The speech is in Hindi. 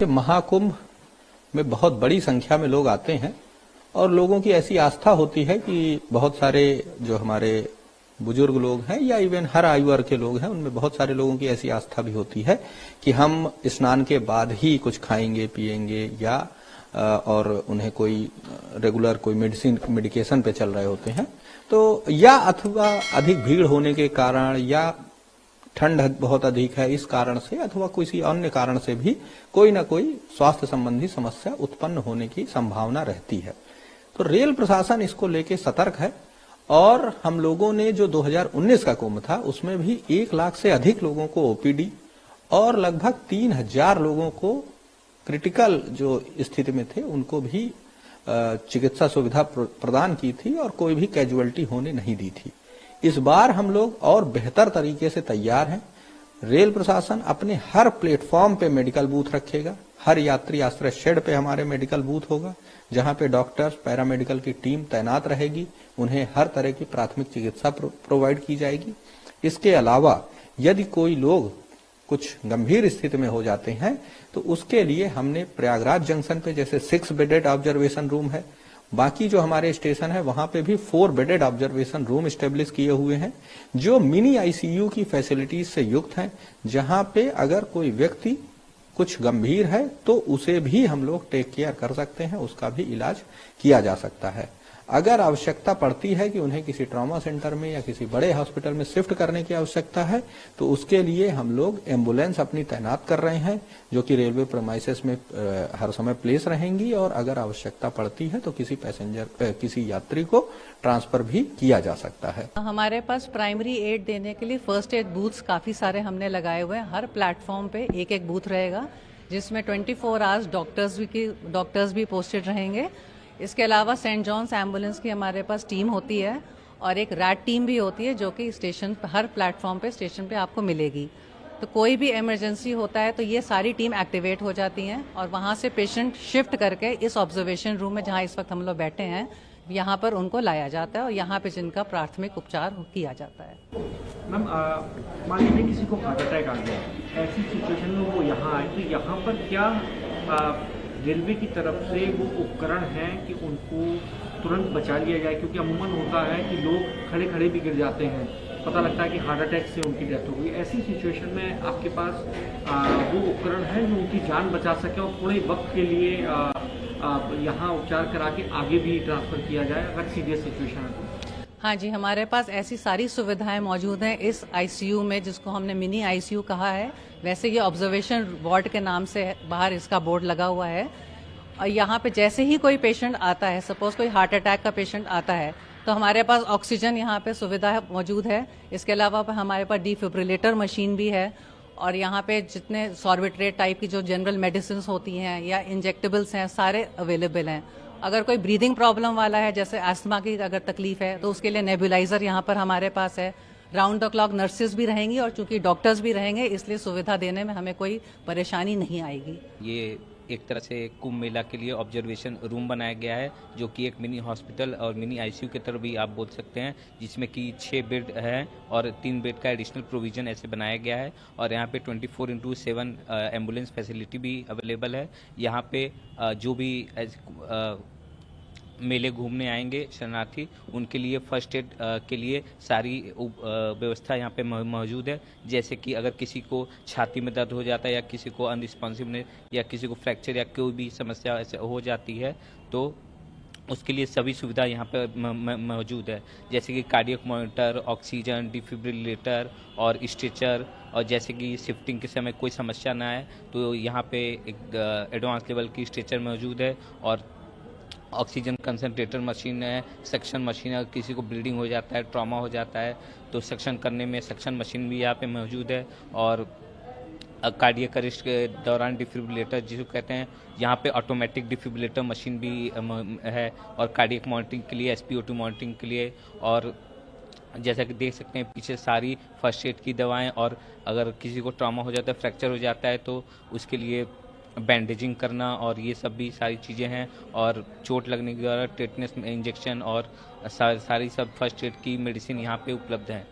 देखिए, महाकुंभ में बहुत बड़ी संख्या में लोग आते हैं और लोगों की ऐसी आस्था होती है कि बहुत सारे जो हमारे बुजुर्ग लोग हैं या इवन हर आयु वर्ग के लोग हैं, उनमें बहुत सारे लोगों की ऐसी आस्था भी होती है कि हम स्नान के बाद ही कुछ खाएंगे पिएंगे या और उन्हें कोई रेगुलर कोई मेडिकेशन पे चल रहे होते हैं, तो या अथवा अधिक भीड़ होने के कारण या ठंड बहुत अधिक है इस कारण से अथवा किसी अन्य कारण से भी कोई ना कोई स्वास्थ्य संबंधी समस्या उत्पन्न होने की संभावना रहती है। तो रेल प्रशासन इसको लेके सतर्क है और हम लोगों ने जो 2019 का कुंभ था उसमें भी 1 लाख से अधिक लोगों को ओपीडी और लगभग 3000 लोगों को क्रिटिकल जो स्थिति में थे उनको भी चिकित्सा सुविधा प्रदान की थी और कोई भी कैजुअलिटी होने नहीं दी थी। इस बार हम लोग और बेहतर तरीके से तैयार हैं। रेल प्रशासन अपने हर प्लेटफॉर्म पे मेडिकल बूथ रखेगा, हर यात्री आश्रय शेड पे हमारे मेडिकल बूथ होगा जहां पे डॉक्टर्स पैरामेडिकल की टीम तैनात रहेगी, उन्हें हर तरह की प्राथमिक चिकित्सा प्रोवाइड की जाएगी। इसके अलावा यदि कोई लोग कुछ गंभीर स्थिति में हो जाते हैं तो उसके लिए हमने प्रयागराज जंक्शन पे जैसे 6 बेडेड ऑब्जर्वेशन रूम है, बाकी जो हमारे स्टेशन है वहां पे भी 4 बेडेड ऑब्जर्वेशन रूम स्टेब्लिश किए हुए हैं जो मिनी आईसीयू की फैसिलिटीज से युक्त हैं, जहां पे अगर कोई व्यक्ति कुछ गंभीर है तो उसे भी हम लोग टेक केयर कर सकते हैं, उसका भी इलाज किया जा सकता है। अगर आवश्यकता पड़ती है कि उन्हें किसी ट्रॉमा सेंटर में या किसी बड़े हॉस्पिटल में शिफ्ट करने की आवश्यकता है तो उसके लिए हम लोग एम्बुलेंस अपनी तैनात कर रहे हैं जो कि रेलवे प्रेमाइसेस में हर समय प्लेस रहेंगी और अगर आवश्यकता पड़ती है तो किसी यात्री को ट्रांसफर भी किया जा सकता है। हमारे पास प्राइमरी एड देने के लिए फर्स्ट एड बूथ्स काफी सारे हमने लगाए हुए हैं। हर प्लेटफॉर्म पे एक बूथ रहेगा जिसमें 24 आवर्स डॉक्टर्स भी पोस्टेड रहेंगे। इसके अलावा सेंट जॉन्स एम्बुलेंस की हमारे पास टीम होती है और एक रैट टीम भी होती है जो कि स्टेशन हर प्लेटफॉर्म पे स्टेशन पे आपको मिलेगी। तो कोई भी इमरजेंसी होता है तो ये सारी टीम एक्टिवेट हो जाती हैं और वहाँ से पेशेंट शिफ्ट करके इस ऑब्जर्वेशन रूम में जहाँ इस वक्त हम लोग बैठे हैं यहाँ पर उनको लाया जाता है और यहाँ पे जिनका प्राथमिक उपचार किया जाता है। मैम, मान लीजिए किसी को हार्ट अटैक आ गया, ऐसी सिचुएशन में वो यहाँ आए तो यहाँ पर क्या रेलवे की तरफ से वो उपकरण हैं कि उनको तुरंत बचा लिया जाए? क्योंकि अमूमन होता है कि लोग खड़े खड़े भी गिर जाते हैं, पता लगता है कि हार्ट अटैक से उनकी डेथ हो गई। ऐसी सिचुएशन में आपके पास वो उपकरण है जो उनकी जान बचा सके और थोड़े वक्त के लिए यहाँ उपचार करा के आगे भी ट्रांसफ़र किया जाए अगर सीरियस सिचुएशन है? हाँ जी, हमारे पास ऐसी सारी सुविधाएं मौजूद हैं इस आईसीयू में जिसको हमने मिनी आईसीयू कहा है। वैसे ये ऑब्जर्वेशन वार्ड के नाम से बाहर इसका बोर्ड लगा हुआ है और यहाँ पे जैसे ही कोई पेशेंट आता है, सपोज कोई हार्ट अटैक का पेशेंट आता है तो हमारे पास ऑक्सीजन यहाँ पे सुविधा मौजूद है। इसके अलावा हमारे पास डिफिब्रिलेटर मशीन भी है और यहाँ पे जितने सॉर्बिट्रेट टाइप की जो जनरल मेडिसिन होती हैं या इंजेक्टेबल्स हैं सारे अवेलेबल हैं। अगर कोई ब्रीदिंग प्रॉब्लम वाला है जैसे अस्थमा की अगर तकलीफ है तो उसके लिए नेबुलाइजर यहाँ पर हमारे पास है। राउंड द क्लॉक नर्सेज भी रहेंगी और चूंकि डॉक्टर्स भी रहेंगे इसलिए सुविधा देने में हमें कोई परेशानी नहीं आएगी। ये एक तरह से कुंभ मेला के लिए ऑब्जर्वेशन रूम बनाया गया है जो कि एक मिनी हॉस्पिटल और मिनी आईसीयू की तरह भी आप बोल सकते हैं, जिसमें कि 6 बेड है और 3 बेड का एडिशनल प्रोविजन ऐसे बनाया गया है और यहाँ पे 24/7 एम्बुलेंस फैसिलिटी भी अवेलेबल है। यहाँ पे जो भी मेले घूमने आएंगे शरणार्थी उनके लिए फर्स्ट एड के लिए सारी व्यवस्था यहाँ पे मौजूद है। जैसे कि अगर किसी को छाती में दर्द हो जाता है या किसी को अनरिस्पॉन्सिवनेस या किसी को फ्रैक्चर या कोई भी समस्या ऐसे हो जाती है तो उसके लिए सभी सुविधा यहाँ पे मौजूद है, जैसे कि कार्डियक मॉनिटर, ऑक्सीजन, डिफिब्रिलेटर और स्ट्रेचर। और जैसे कि शिफ्टिंग के समय कोई समस्या ना आए तो यहाँ पे एक एडवांस लेवल की स्ट्रेचर मौजूद है और ऑक्सीजन कंसंट्रेटर मशीन है, सक्शन मशीन है। किसी को ब्लीडिंग हो जाता है, ट्रॉमा हो जाता है तो सक्शन करने में सक्शन मशीन भी यहाँ पे मौजूद है और कार्डियक अरेस्ट के दौरान डिफिब्रिलेटर जिसको कहते हैं यहाँ पे ऑटोमेटिक डिफिब्रिलेटर मशीन भी है और कार्डियक मॉनिटरिंग के लिए, एसपीओ2 मॉनिटरिंग के लिए। और जैसा कि देख सकते हैं पीछे सारी फर्स्ट एड की दवाएं और अगर किसी को ट्रॉमा हो जाता है, फ्रैक्चर हो जाता है तो उसके लिए बैंडेजिंग करना और ये सब भी सारी चीज़ें हैं और चोट लगने के द्वारा टेटनस इंजेक्शन और सारी सब फर्स्ट एड की मेडिसिन यहाँ पे उपलब्ध है।